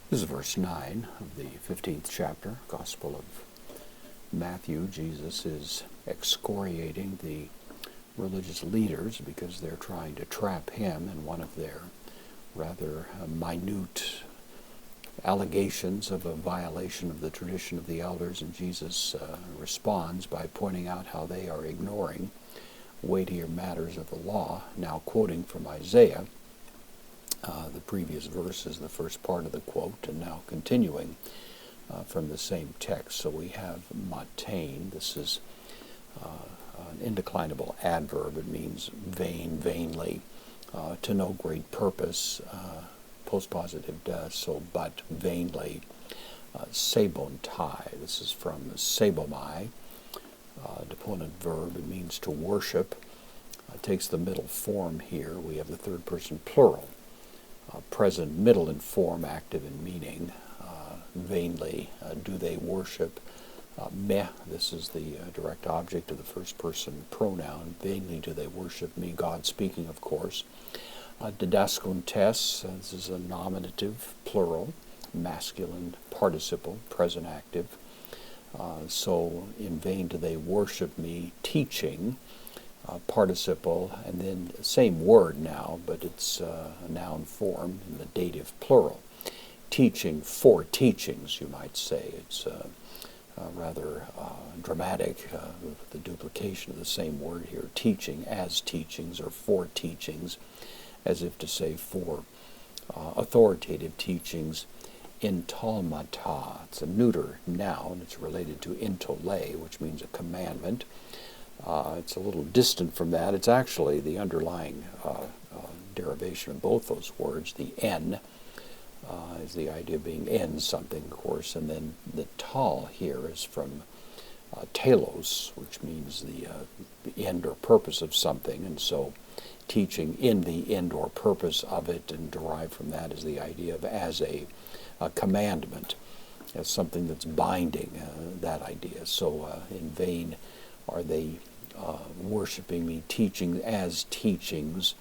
This is verse 9 of the 15th chapter, Gospel of Matthew. Jesus is excoriating the religious leaders because they're trying to trap him in one of their rather minute allegations of a violation of the tradition of the elders, and Jesus responds by pointing out how they are ignoring weightier matters of the law, now quoting from Isaiah. The previous verse is the first part of the quote, and now continuing from the same text. So we have matain. This is an indeclinable adverb. It means vain, vainly, to no great purpose. Postpositive does so, but vainly. Sabontai. This is from sabomai, deponent verb. It means to worship. It takes the middle form here. We have the third person plural. Present, middle in form, active in meaning. Vainly do they worship. Meh, this is the direct object of the first person pronoun. Vainly do they worship me, God speaking, of course. Didaskontes, this is a nominative, plural, masculine participle, present active. So in vain do they worship me, teaching. Participle, and then same word now, but it's a noun form in the dative plural. Teaching for teachings, you might say. It's rather dramatic, the duplication of the same word here. Teaching as teachings or for teachings, as if to say for authoritative teachings. Intalmata, it's a neuter noun. It's related to intole, which means a commandment. It's a little distant from that. It's actually the underlying derivation of both those words. The N is the idea of being in something, of course, and then the tal here is from telos, which means the end or purpose of something, and so teaching in the end or purpose of it, and derived from that is the idea of as a commandment, as something that's binding, that idea. So in vain are they worshiping me, teaching as teachings,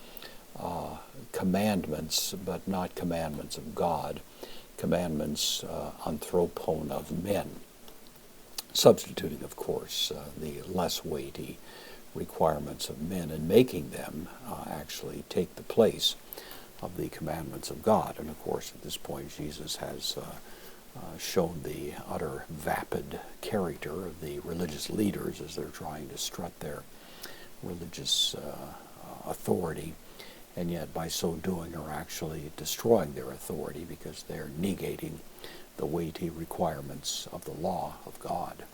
commandments, but not commandments of God, commandments anthropon of men, substituting, of course, the less weighty requirements of men and making them actually take the place of the commandments of God. And of course, at this point, Jesus has shown the utter vapid character of the religious leaders as they're trying to strut their religious authority, and yet by so doing are actually destroying their authority because they're negating the weighty requirements of the law of God.